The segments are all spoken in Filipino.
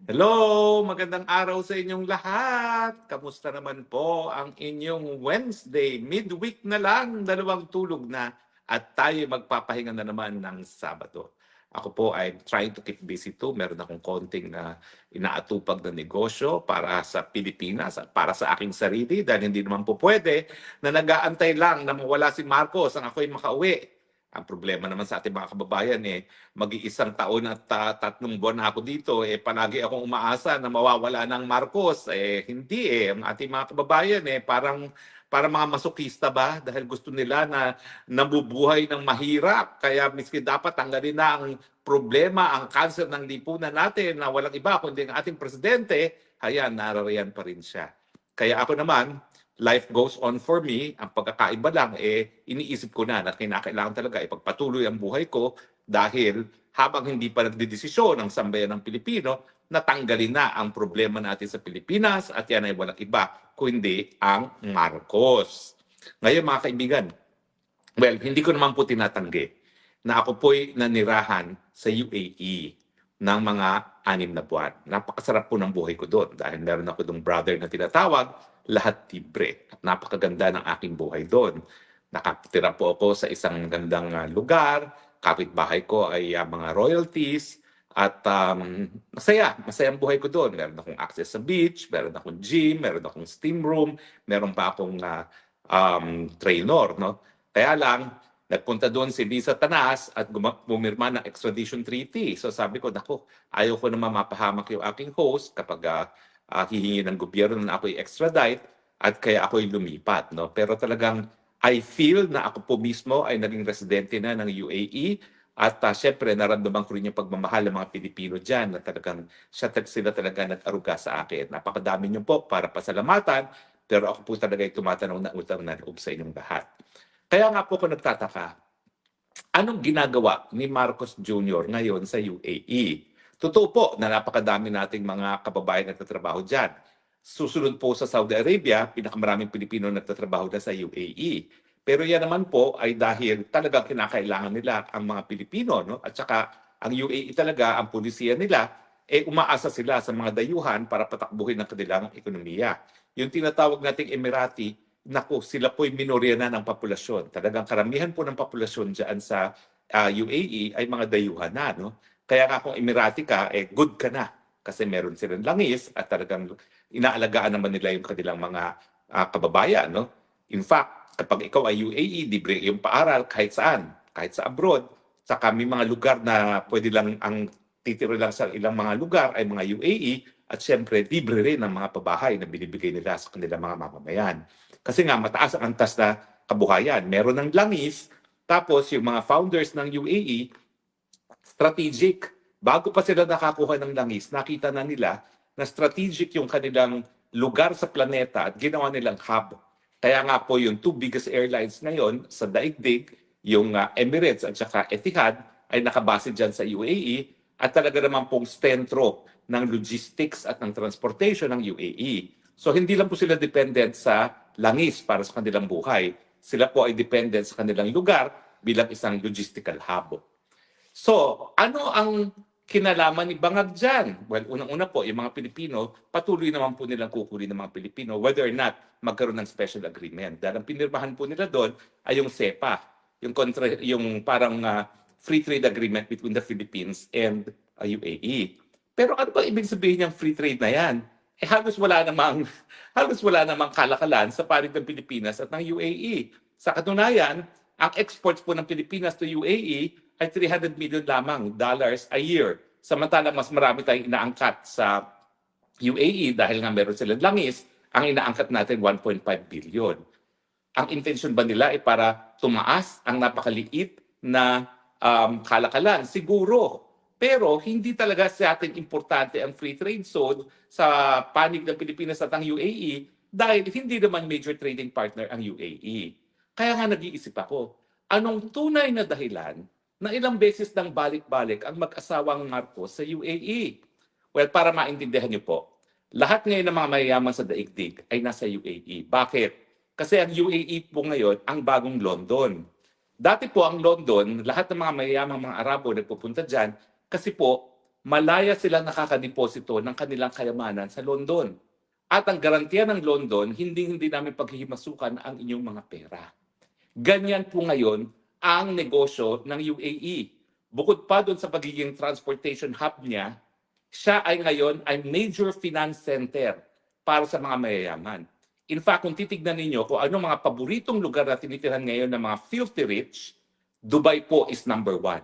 Hello! Magandang araw sa inyong lahat. Kamusta naman po ang inyong Wednesday? Midweek na lang, dalawang tulog na at tayo magpapahinga na naman ng Sabado. Ako po ay trying to keep busy too. Meron akong konting na inaatupag na negosyo para sa Pilipinas at para sa aking sarili dahil hindi naman po pwede na nag-aantay lang na mawala si Marcos ang ako'y makauwi. Ang problema naman sa ating mga kababayan mag-iisang taon at 3 buwan na ako dito, palagi akong umaasa na mawawala ng Marcos. Hindi Ang ating mga kababayan para mga masokista ba dahil gusto nila na nabubuhay ng mahirap. Kaya miski dapat tanggalin na ang problema, ang cancer ng lipunan natin na walang iba kundi ang ating presidente, ayan, nararayan pa rin siya. Kaya ako naman, life goes on for me. Ang pagkakaiba lang, iniisip ko na kinakailangan talaga ipagpatuloy ang buhay ko dahil habang hindi pa nagdedesisyon ang sambayan ng Pilipino, natanggalin na ang problema natin sa Pilipinas at yan ay walang iba kundi ang Marcos. Ngayon mga kaibigan, well, hindi ko naman po tinatanggi na ako po'y nanirahan sa UAE ng mga 6 na buwan. Napakasarap po ng buhay ko doon dahil meron ako dong brother na tinatawag, lahat libre. At napakaganda ng aking buhay doon. Nakatira po ako sa isang gandang lugar, kapitbahay ko ay mga royalties, at masaya ang buhay ko doon. Meron akong access sa beach, meron akong gym, meron akong steam room, meron pa akong trainer, no? Kaya lang, nagpunta doon si Lisa Tanas at pumirma ng extradition treaty. So sabi ko, naku, ayaw ko naman mapahamak yung aking host kapag hihingi ng gobyerno na ako'y extradite at kaya ako'y lumipat. No? Pero talagang I feel na ako po mismo ay naging residente na ng UAE at syempre naramdaman ko rin yung pagmamahal ng mga Pilipino dyan na talagang sila talaga nag-aruga sa akin. Napakadami niyo po para pasalamatan pero ako po talaga ay tumatanaw na utang na loob sa inyong lahat. Kaya nga po ako nagtataka, anong ginagawa ni Marcos Jr. ngayon sa UAE? Totoo po na napakadami nating mga kababayan nagtatrabaho dyan. Susunod po sa Saudi Arabia, pinakamaraming Pilipino nagtatrabaho na sa UAE. Pero yan naman po ay dahil talagang kinakailangan nila ang mga Pilipino. No? At saka ang UAE talaga, ang pulisiya nila, umaasa sila sa mga dayuhan para patakbuhin ang kanilang ekonomiya. Yung tinatawag nating Emirati, naku, sila po'y minorya na ng populasyon. Talagang karamihan po ng populasyon dyan sa UAE ay mga dayuhan na. No? Kaya nga kung Emirati ka, good ka na. Kasi meron silang langis at talagang inaalagaan naman nila yung kanilang mga kababayan. No? In fact, kapag ikaw ay UAE, libre yung paaral kahit saan, kahit sa abroad. Saka may mga lugar na pwede lang ang titiro lang sa ilang mga lugar ay mga UAE at syempre libre rin ang mga pabahay na binibigay nila sa kanilang mga mamamayan. Kasi nga mataas ang antas na kabuhayan. Meron ng langis, tapos yung mga founders ng UAE, strategic. Bago pa sila nakakuha ng langis, nakita na nila na strategic yung kanilang lugar sa planeta at ginawa nilang hub. Kaya nga po yung 2 biggest airlines ngayon sa daigdig, yung Emirates at saka Etihad, ay nakabase dyan sa UAE at talaga naman pong sentro ng logistics at ng transportation ng UAE. So hindi lang po sila dependent sa langis para sa kanilang buhay. Sila po ay dependent sa kanilang lugar bilang isang logistical hub. So, ano ang kinalaman ni Bangag dyan? Well, unang-una po, yung mga Pilipino, patuloy naman po nilang kukunin ng mga Pilipino whether or not magkaroon ng special agreement. Dahil ang pinirmahan po nila doon ay yung CEPA, yung parang free trade agreement between the Philippines and UAE. Pero ano ba ibig sabihin ng free trade na yan? Halos wala namang halos wala namang kalakalan sa panig ng Pilipinas at ng UAE. Sa katunayan, ang exports po ng Pilipinas to UAE ay 300 million lamang dollars a year. Samantalang mas marami tayong inaangkat sa UAE dahil nga meron silang langis, ang inaangkat natin 1.5 billion. Ang intention ba nila ay para tumaas ang napakaliit na kalakalan? Siguro. Pero hindi talaga sa atin importante ang free trade zone sa panig ng Pilipinas at ang UAE dahil hindi naman major trading partner ang UAE. Kaya nga nag-iisip ako, anong tunay na dahilan na ilang beses nang balik-balik ang mag-asawang Marcos sa UAE? Well, para maintindihan niyo po, lahat ngayon ng mga mayayaman sa daigdig ay nasa UAE. Bakit? Kasi ang UAE po ngayon ang bagong London. Dati po ang London, lahat ng mga mayayamang mga Arabo nagpupunta dyan kasi po malaya silang nakakadeposito ng kanilang kayamanan sa London. At ang garantiya ng London, hindi namin paghihimasukan ang inyong mga pera. Ganyan po ngayon ang negosyo ng UAE. Bukod pa doon sa pagiging transportation hub niya, siya ay ngayon ay major finance center para sa mga mayayaman. In fact, kung titignan ninyo kung anong mga paboritong lugar na tinitirahan ngayon ng mga filthy rich, Dubai po is number 1.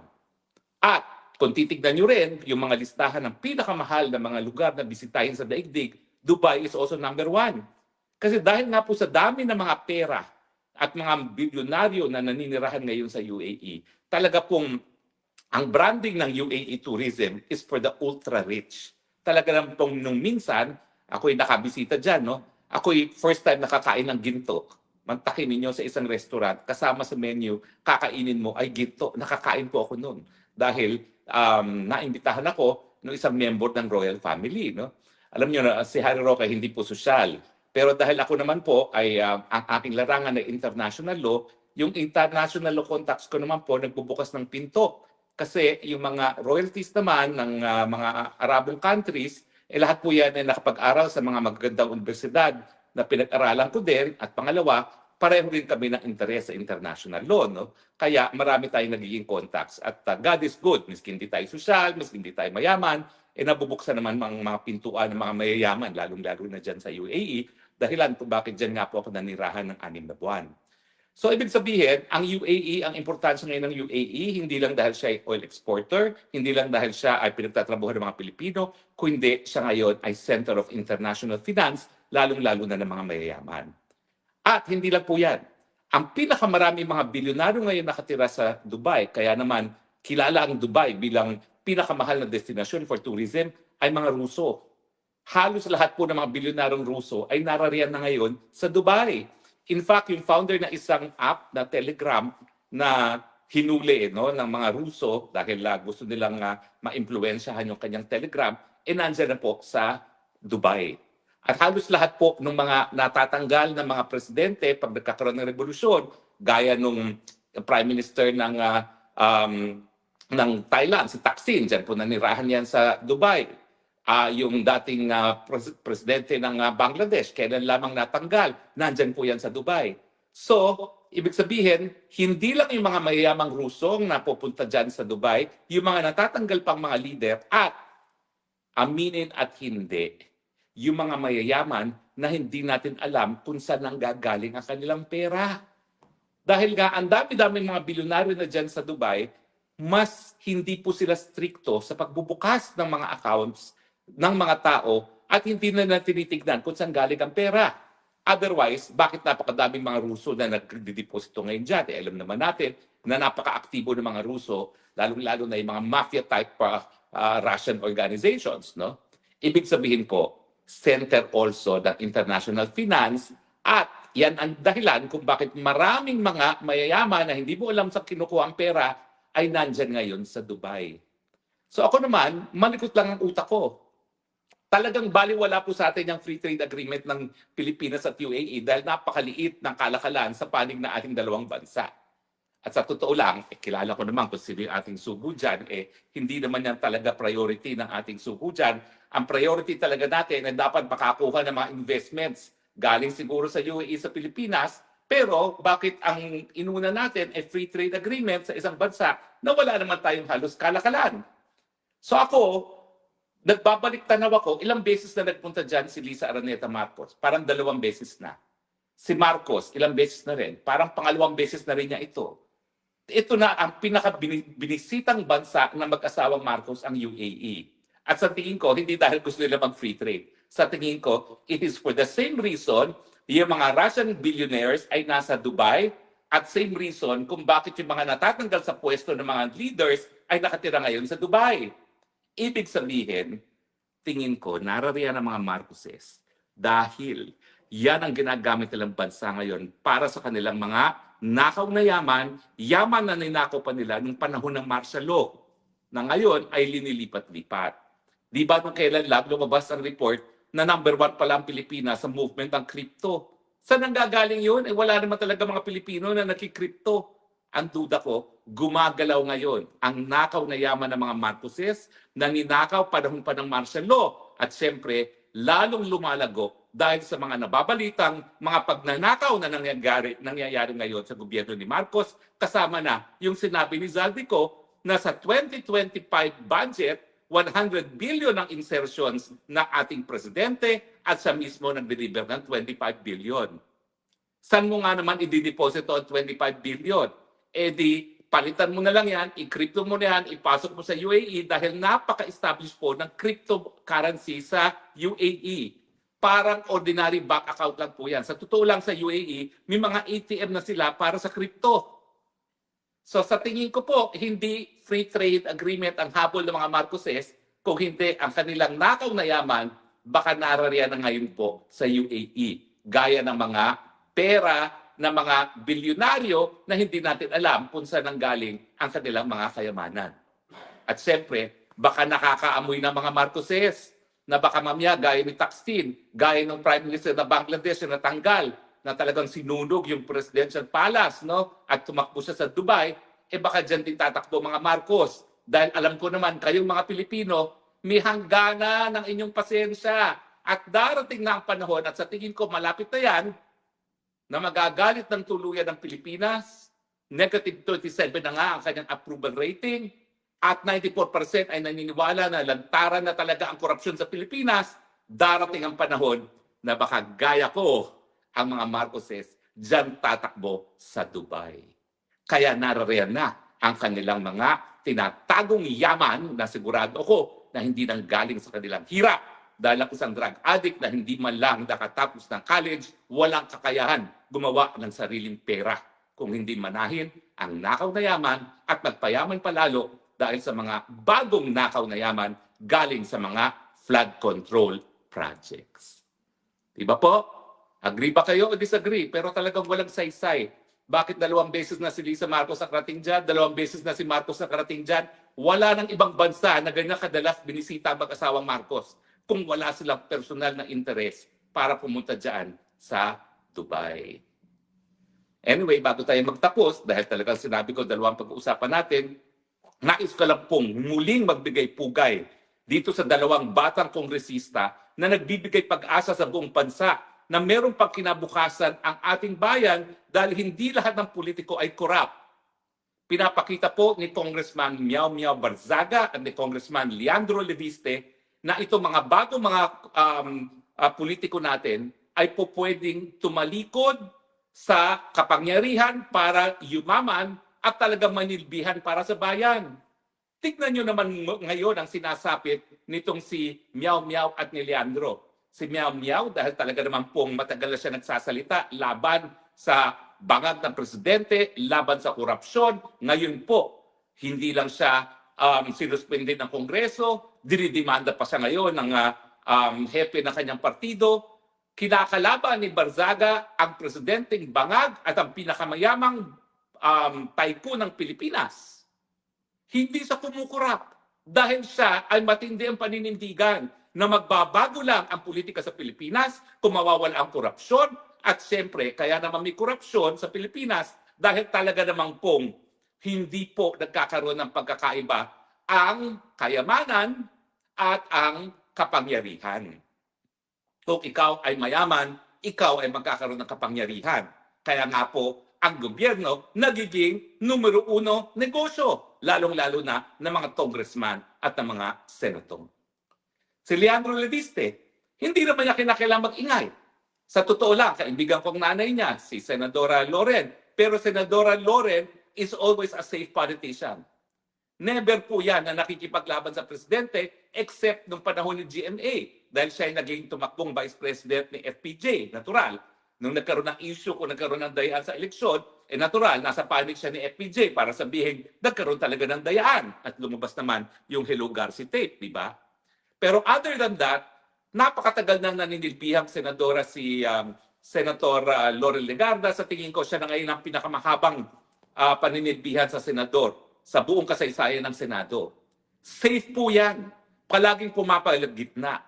At kung titignan nyo rin yung mga listahan ng pinakamahal na mga lugar na bisitahin sa daigdig, Dubai is also number 1. Kasi dahil nga po sa dami ng mga pera at mga bilyonaryo na naninirahan ngayon sa UAE, talaga pong ang branding ng UAE tourism is for the ultra-rich. Talaga lang pong nung minsan, ako'y nakabisita dyan, no? Ako'y first time nakakain ng ginto. Mantakin ninyo sa isang restaurant, kasama sa menu, kakainin mo ay ginto. Nakakain po ako noon. Dahil naimbitahan ako ng isang member ng royal family, no? Alam niyo na si Harry Roque hindi po sosyal. Pero dahil ako naman po ay ang aking larangan ng international law, yung international law contacts ko naman po nagbubukas ng pinto. Kasi yung mga royalties naman ng mga Arabong countries, lahat po yan ay nakapag-aral sa mga magagandang universidad na pinag-aralan ko din. At pangalawa, pareho rin kami ng interes sa international law. No? Kaya marami tayong nagiging contacts. At God is good. Miski hindi tayo sosyal, miski hindi tayo mayaman, nabubuksan naman mga pintuan ng mga mayayaman, lalong-lalo na dyan sa UAE. Dahilan kung bakit dyan nga po ako nanirahan ng 6 na buwan. So ibig sabihin, ang UAE, ang importansya ngayon ng UAE, hindi lang dahil siya ay oil exporter, hindi lang dahil siya ay pinagtatrabaho ng mga Pilipino, kundi siya ngayon ay center of international finance, lalong-lalo na ng mga mayayaman. At hindi lang po yan. Ang pinakamaraming mga bilyonaryo ngayon nakatira sa Dubai, kaya naman kilala ang Dubai bilang pinakamahal na destination for tourism, ay mga Ruso. Halos lahat po ng mga bilyonaryong Ruso ay narariyan na ngayon sa Dubai. In fact, yung founder ng isang app na Telegram na hinuli no, ng mga Ruso dahil gusto nilang ma-impluensyahan yung kanyang Telegram, nandyan na po sa Dubai. At halos lahat po ng mga natatanggal ng mga presidente pag nagkakaroon ng revolusyon, gaya nung Prime Minister ng Thailand, si Thaksin, dyan po nanirahan yan sa Dubai. Yung dating presidente ng Bangladesh, kailan lamang natanggal, nandyan po yan sa Dubai. So, ibig sabihin, hindi lang yung mga mayayamang Rusong na pupunta dyan sa Dubai, yung mga natatanggal pang mga leader at aminin at hindi, yung mga mayayaman na hindi natin alam kung saan nanggagaling ang kanilang pera. Dahil nga, ang dami-daming mga bilyonaryo na dyan sa Dubai, mas hindi po sila stricto sa pagbubukas ng mga accounts ng mga tao at hindi na tinitignan kung saan galing ang pera. Otherwise, bakit napakadaming mga Ruso na nagdedeposito ngayon dyan? Alam naman natin na napaka-aktibo ng mga Ruso, lalong-lalo na yung mga mafia-type Russian organizations. No? Ibig sabihin po, center also ng international finance at yan ang dahilan kung bakit maraming mga mayayaman na hindi mo alam sa kinukuha ang pera ay nandyan ngayon sa Dubai. So ako naman, malikot lang ang utak ko. Talagang baliwala po sa atin yung free trade agreement ng Pilipinas at UAE dahil napakaliit ng kalakalan sa panig ng ating dalawang bansa. At sa totoo lang, kilala ko naman kung sino yung ating sugo dyan, hindi naman yan talaga priority ng ating sugo dyan. Ang priority talaga natin ay dapat makakuha ng mga investments galing siguro sa UAE sa Pilipinas, pero bakit ang inuna natin ay free trade agreement sa isang bansa na wala naman tayong halos kalakalan? So ako, nagbabalik tanaw ako, ilang beses na nagpunta dyan si Lisa Araneta Marcos. Parang 2 beses na. Si Marcos, ilang beses na rin. Parang pangalawang beses na rin niya ito. Ito na ang pinaka-binisitang bansa ng mag-asawang Marcos, ang UAE. At sa tingin ko, hindi dahil gusto nila mag-free trade. Sa tingin ko, it is for the same reason, yung mga Russian billionaires ay nasa Dubai, at same reason kung bakit yung mga natatanggal sa pwesto ng mga leaders ay nakatira ngayon sa Dubai. Ibig sabihin, tingin ko, narariyan ang mga Marcoses dahil yan ang ginagamit nilang bansa ngayon para sa kanilang mga nakaw na yaman na ninakaw pa nila nung panahon ng martial law na ngayon ay linilipat-lipat. Di ba nung kailan lang lumabas ang report na number 1 pala ang Pilipinas sa movement ng crypto? Saan ang gagaling yun? Wala naman talaga mga Pilipino na nakikrypto. ang duda ko, gumagalaw ngayon ang nakaw na yaman ng mga Marcoses na ninakaw panahon pa ng martial law. At siyempre, lalong lumalago dahil sa mga nababalitang mga pagnanakaw na nangyayari ngayon sa gobyerno ni Marcos, kasama na yung sinabi ni Zaldico na sa 2025 budget, 100 billion ang insertions ng ating presidente at siya mismo nag-deliver ng 25 billion. Saan mo nga naman i-deposito ang 25 billion? Eh di, palitan mo na lang yan, i-crypto mo na yan, ipasok mo sa UAE dahil napaka-establish po ng cryptocurrency sa UAE. Parang ordinary bank account lang po yan. Sa totoo lang sa UAE, may mga ATM na sila para sa crypto. So sa tingin ko po, hindi free trade agreement ang habol ng mga Marcoses, kung hindi ang kanilang nakaw na yaman, baka narariyan na ngayon po sa UAE. Gaya ng mga pera ng mga bilyonaryo na hindi natin alam kung saan nanggaling ang kanilang mga kayamanan. At siyempre, baka nakakaamoy ng mga Marcoses na baka mamaya gaya ni Thaksin, gaya ng Prime Minister na Bangladesh na natanggal, na talagang sinunog yung Presidential Palace, no? At tumakbo siya sa Dubai, eh baka dyan din tatakbo mga Marcos. Dahil alam ko naman, kayong mga Pilipino, may hangganan ng inyong pasensya. At darating na ang panahon, at sa tingin ko malapit na yan, na magagalit ng tuluyan ng Pilipinas, negative 27 na nga ang kanyang approval rating, at 94% ay naniniwala na lantaran na talaga ang korupsyon sa Pilipinas, darating ang panahon na baka gaya ko ang mga Marcoses dyan tatakbo sa Dubai. Kaya narariyan na ang kanilang mga tinatagong yaman na sigurado ako na hindi nang galing sa kanilang hirap. Dahil ako isang drug addict na hindi man lang nakatapos ng college, walang kakayahan gumawa ng sariling pera kung hindi manahin ang nakaw na yaman at magpayaman palalo dahil sa mga bagong nakaw na yaman galing sa mga flood control projects. Diba po? Agree ba kayo o disagree? Pero talagang walang saysay. Bakit 2 beses na si Lisa Marcos nakarating dyan? 2 beses na si Marcos nakarating dyan? Wala nang ibang bansa na ganyan kadalas binisita ang mag-asawang Marcos kung wala silang personal na interes para pumunta dyan sa Dubai. Anyway, bago tayo magtapos, dahil talagang sinabi ko 2 pag-uusapan natin, nais ko lang pong muling magbigay pugay dito sa 2 batang kongresista na nagbibigay pag-asa sa buong bansa na meron pang kinabukasan ang ating bayan dahil hindi lahat ng politiko ay korap. Pinapakita po ni Congressman Miao Miao Barzaga at ni Congressman Leandro Leviste na itong mga bagong mga politiko natin ay po pwedeng tumalikod sa kapangyarihan para yumaman at talagang manilbihan para sa bayan. Tignan nyo naman ngayon ang sinasapit nitong si Miao Miao at ni Leandro. Si Miao Miao dahil talaga naman pong matagal na siya nagsasalita laban sa bangag ng presidente, laban sa korupsyon. Ngayon po, hindi lang siya sinuspende ng Kongreso, dinidemanda pa siya ngayon ng hepe ng kanyang partido. Kinakalaban ni Barzaga ang presidenteng bangag at ang pinakamayamang tycoon ng Pilipinas. Hindi sa kumukurap dahil siya ay matindi ang paninindigan na magbabago lang ang politika sa Pilipinas kung mawawala ang korupsyon. At siyempre, kaya naman may korupsyon sa Pilipinas dahil talaga namang pong hindi po nagkakaroon ng pagkakaiba ang kayamanan at ang kapangyarihan. Kung ikaw ay mayaman, ikaw ay magkakaroon ng kapangyarihan. Kaya nga po, ang gobyerno nagiging numero 1 negosyo, lalong-lalo na ng mga congressman at ng mga senator. Si Leandro Leviste, hindi naman niya kinakailangan mag-ingay. Sa totoo lang, kaibigan kong nanay niya, si Senadora Loren. Pero Senadora Loren is always a safe politician. Never po yan na nakikipaglaban sa presidente except nung panahon ni GMA dahil siya ay naging tumakbong vice president ni FPJ, natural. Nung nagkaroon ng issue kung nagkaroon ng dayaan sa eleksyon, natural, nasa panic siya ni FPJ para sabihin nagkaroon talaga ng dayaan at lumabas naman yung Hello Garci tape, di ba? Pero other than that, napakatagal nang naninilbihang senadora si Senator Laurel Legarda. Sa tingin ko, siya na ngayon ang pinakamahabang paninilbihan sa senador sa buong kasaysayan ng Senado. Safe po yan. Palaging pumapalagitna.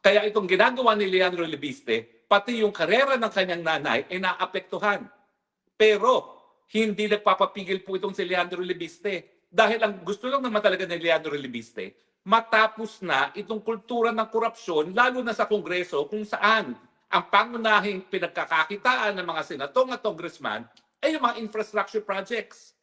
Kaya itong ginagawa ni Leandro Leviste, pati yung karera ng kanyang nanay ay naapektuhan. Pero hindi nagpapapigil po itong si Leandro Libiste. Dahil ang gusto lang naman talaga ni Leandro Libiste, matapos na itong kultura ng korupsyon, lalo na sa Kongreso, kung saan ang pangunahing pinagkakakitaan ng mga senatong at congressman ay yung mga infrastructure projects.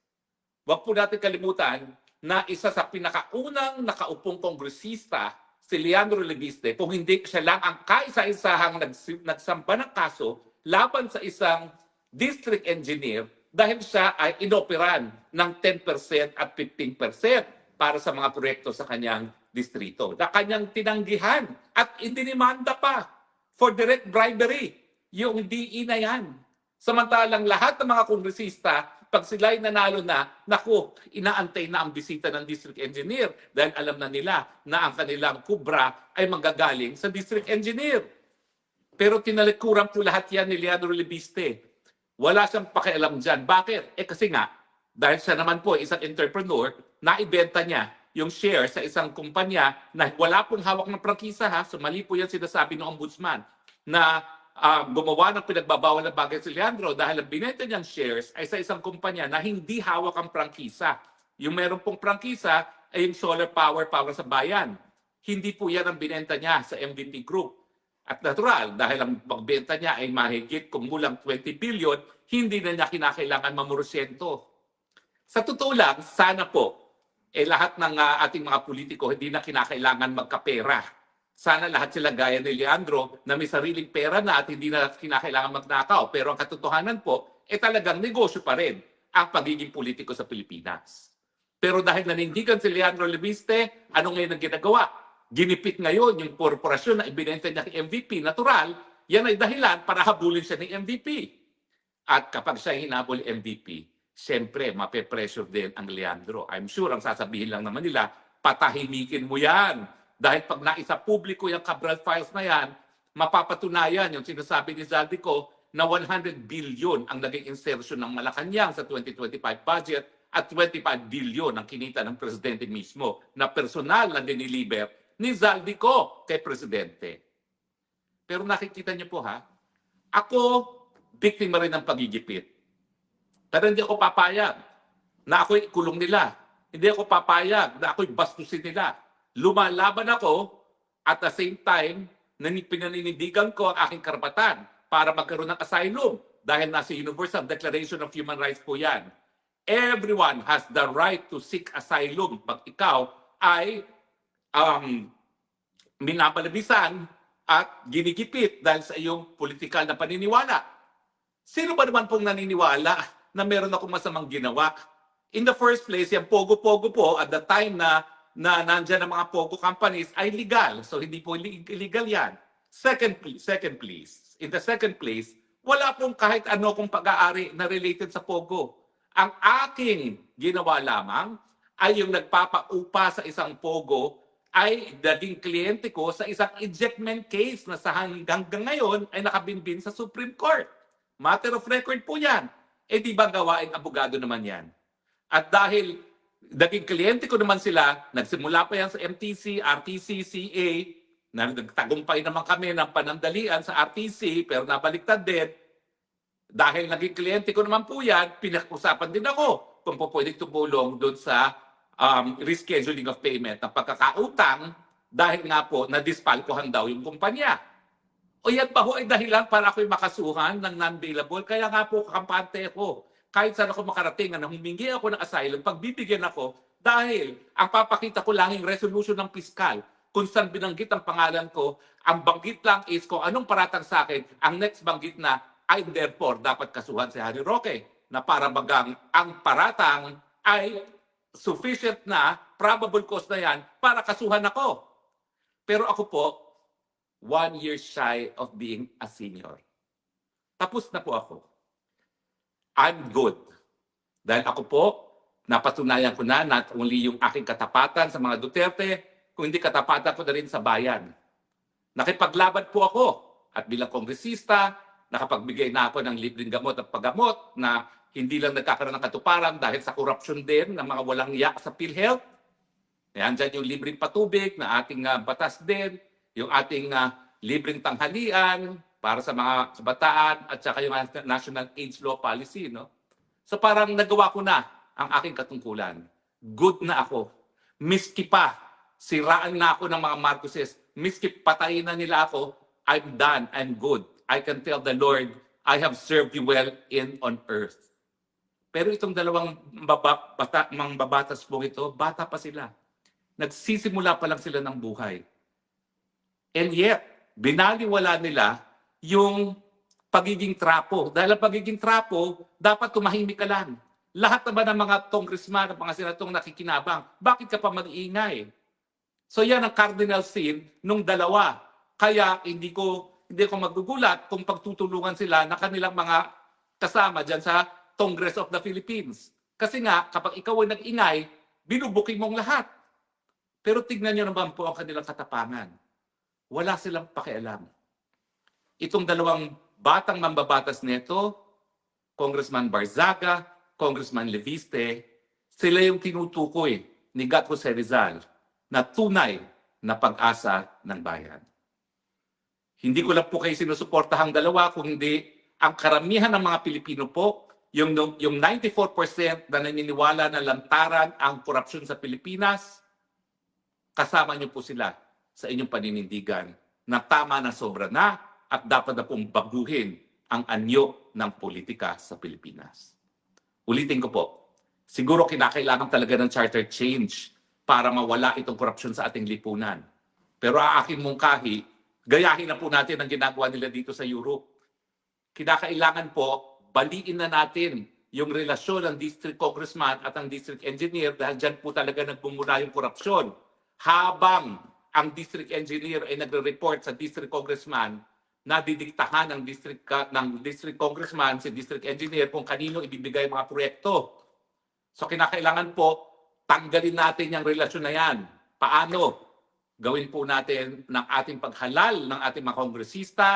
Huwag po natin kalimutan na isa sa pinakaunang nakaupong kongresista si Leandro Libiste, kung hindi siya lang ang kaisa-isahang nagsampa ng kaso laban sa isang district engineer dahil siya ay inoperan ng 10% at 15% para sa mga proyekto sa kanyang distrito. Na kanyang tinanggihan at idinimanda pa for direct bribery yung DE na yan. Samantalang lahat ng mga kongresista, pag sila'y nanalo na, naku, inaantay na ang bisita ng district engineer dahil alam na nila na ang kanilang kubra ay manggagaling sa district engineer. Pero tinalikuran po lahat yan ni Leandro Libiste. Wala siyang pakialam dyan. Bakit? Kasi nga, dahil siya naman po isang entrepreneur, naibenta niya yung share sa isang kumpanya na wala pong hawak ng prangkisa, ha? So mali po yan sinasabi ng ombudsman na gumawa ng pinagbabawal na bagay si Leandro dahil ang binenta niyang shares ay sa isang kumpanya na hindi hawak ang prangkisa. Yung meron pong prangkisa ay yung solar power para sa bayan. Hindi po yan ang binenta niya sa MVP Group. At natural, dahil ang pagbenta niya ay mahigit kumulang 20 billion, hindi na niya kinakailangan mamurusyento. Sa totoo lang, sana po, lahat ng ating mga politiko hindi na kinakailangan magkapera. Sana lahat sila gaya ni Leandro na may sariling pera na at hindi na kinakailangan magnakaw. Pero ang katotohanan po, talagang negosyo pa rin ang pagiging politiko sa Pilipinas. Pero dahil nanindigan si Leandro Libiste, ano ngayon ang ginagawa? Ginipit ngayon yung korporasyon na ibinenta niya kay MVP. Natural, yan ay dahilan para habulin siya ng MVP. At kapag siya hinabol MVP, siyempre mape-pressure din ang Leandro. I'm sure ang sasabihin lang naman nila, patahimikin mo yan. Dahil pag naisa publiko yung Cabral files na yan, mapapatunayan yung sinasabi ni Zaldico na 100 billion ang naging insertion ng Malacanang sa 2025 budget at 25 billion ang kinita ng presidente mismo na personal na diniliber ni Zaldico kay presidente. Pero nakikita niyo po ha, ako biktima rin ng pagigipit. Pero hindi ako papayag na ako'y kulong nila. Hindi ako papayag na ako'y bastusin nila. Lumalaban ako at the same time, pinaninindigan ko ang aking karapatan para magkaroon ng asylum dahil nasa Universal Declaration of Human Rights po yan. Everyone has the right to seek asylum pag ikaw ay minapalabisan at ginigipit dahil sa iyong politikal na paniniwala. Sino ba naman pong naniniwala na meron akong masamang ginawa? In the first place, yung Pogo-Pogo po, at the time na nandyan ang mga Pogo companies, ay legal. So, hindi po illegal yan. Second, please. In the second place, wala pong kahit ano kong pag-aari na related sa Pogo. Ang aking ginawa lamang ay yung nagpapaupa sa isang Pogo ay naging kliyente ko sa isang ejectment case na sa hanggang ngayon ay nakabinbin sa Supreme Court. Matter of record po yan. Di ba gawaing abogado naman yan? At dahil naging kliyente ko naman sila, nagsimula pa yan sa MTC, RTC, CA, na nagtagumpay naman kami ng panandalian sa RTC, pero nabaliktad din. Dahil naging kliyente ko naman po yan, pinag-usapan din ako kung po pwede tumulong doon sa rescheduling of payment ng pagkakautang dahil nga po na-dispalkohan daw yung kumpanya. O yan pa ho ay dahilan para ako'y makasuhan ng non-bailable. Kaya nga po kakampante ako. Kahit saan ako makarating na humingi ako ng asylum, pagbibigyan ako dahil ang papakita ko lang yung resolution ng piskal. Kung saan binanggit ang pangalan ko, ang banggit lang is kung anong paratang sa akin, ang next banggit na ay therefore dapat kasuhan si Harry Roque na para bagang ang paratang ay sufficient na, probable cause na yan para kasuhan ako. Pero ako po, 1 year shy of being a senior. Tapos na po ako. I'm good. Dahil ako po, napatunayan ko na not only yung aking katapatan sa mga Duterte, kung hindi katapatan ko na rin sa bayan. Nakipaglaban po ako. At bilang kongresista, nakapagbigay na ako ng libreng gamot at paggamot na hindi lang nagkakaroon ng katuparan dahil sa korupsyon din ng mga walang yak sa PhilHealth. Andyan yung libreng patubig na ating batas din, yung ating libreng tanghalian para sa mga kabataan at saka yung National AIDS Law Policy. No? So parang nagawa ko na ang aking katungkulan. Good na ako. Miski pa, siraan na ako ng mga Marcoses. Miski patayin na nila ako, I'm done, I'm good. I can tell the Lord, I have served you well in on earth. Pero itong dalawang babatas po ito, bata pa sila. Nagsisimula pa lang sila ng buhay. And yet, binaliwala nila yung pagiging trapo. Dahil ang pagiging trapo, dapat tumahimik ka lang. Lahat naman ng mga congressman, ng mga senatong nakikinabang, bakit ka pa mag-iingay? So yan ang cardinal sin nung dalawa. Kaya hindi ko magugulat kung pagtutulungan sila na kanilang mga kasama dyan sa Congress of the Philippines. Kasi nga, kapag ikaw ay nag-ingay, binubuking mong lahat. Pero tignan nyo naman po ang kanilang katapangan. Wala silang pakialam. Itong dalawang batang mambabatas nito, Congressman Barzaga, Congressman Leviste, sila yung tinutukoy ni Gat Jose Rizal na tunay na pag-asa ng bayan. Hindi ko lang po kayo sinusuportahang dalawa, kung hindi ang karamihan ng mga Pilipino po, yung 94% na naniniwala na lantaran ang korupsyon sa Pilipinas, kasama niyo po sila sa inyong paninindigan na tama na sobra na at dapat na pong baguhin ang anyo ng politika sa Pilipinas. Ulitin ko po, siguro kinakailangan talaga ng charter change para mawala itong korupsyon sa ating lipunan. Pero ang aking mungkahi, gayahin na po natin ang ginagawa nila dito sa Europe. Kinakailangan po, baliin na natin yung relasyon ng district congressman at ang district engineer dahil dyan po talaga nagbumula yung korupsyon. Habang ang district engineer ay nagre-report sa district congressman, nadidiktahan ng district congressman si district engineer kung kanino ibibigay mga proyekto. So kinakailangan po, tanggalin natin yung relasyon na yan. Paano? Gawin po natin ng ating paghalal ng ating mga kongresista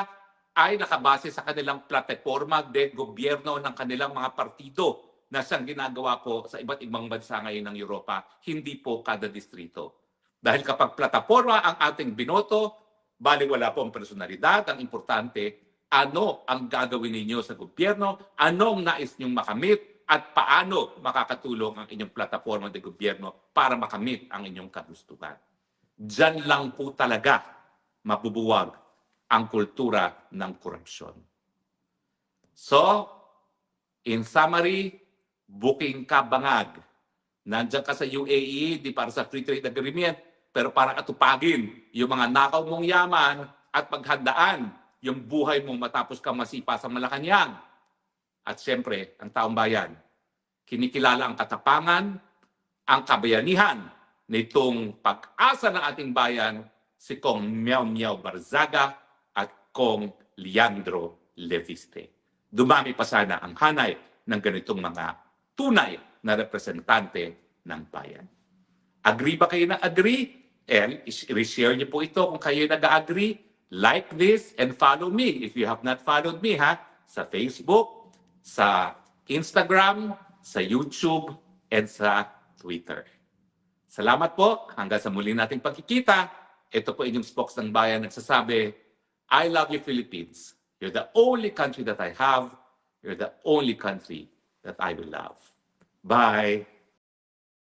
ay nakabase sa kanilang plataforma de gobyerno ng kanilang mga partido na siyang ginagawa po sa iba't ibang bansa ngayon ng Europa, hindi po kada distrito. Dahil kapag plataforma ang ating binoto, baliwala po ang personalidad, ang importante, ano ang gagawin ninyo sa gobyerno, anong nais nyong makamit, at paano makakatulong ang inyong plataforma de gobyerno para makamit ang inyong kagustuhan. Diyan lang po talaga mabubuwag ang kultura ng korupsyon. So, in summary, booking ka bangag. Nandiyan ka sa UAE, di para sa free trade agreement, pero para atupagin yung mga nakaw mong yaman at paghandaan yung buhay mong matapos kang masipa sa Malacanang. At siyempre, ang taong bayan, kinikilala ang katapangan, ang kabayanihan nitong pag-asa ng ating bayan, si Kong Miao Miao Barzaga at Kong Leandro Leviste. Dumami pa sana ang hanay ng ganitong mga tunay na representante ng bayan. Agree ba kayo na agree? And i-share niyo po ito kung kayo nag-agree. Like this and follow me if you have not followed me sa Facebook, sa Instagram, sa YouTube, and sa Twitter. Salamat po. Hanggang sa muli nating pagkikita. Ito po inyong spokes ng bayan nagsasabi, I love you, Philippines. You're the only country that I have. You're the only country that I will love. Bye.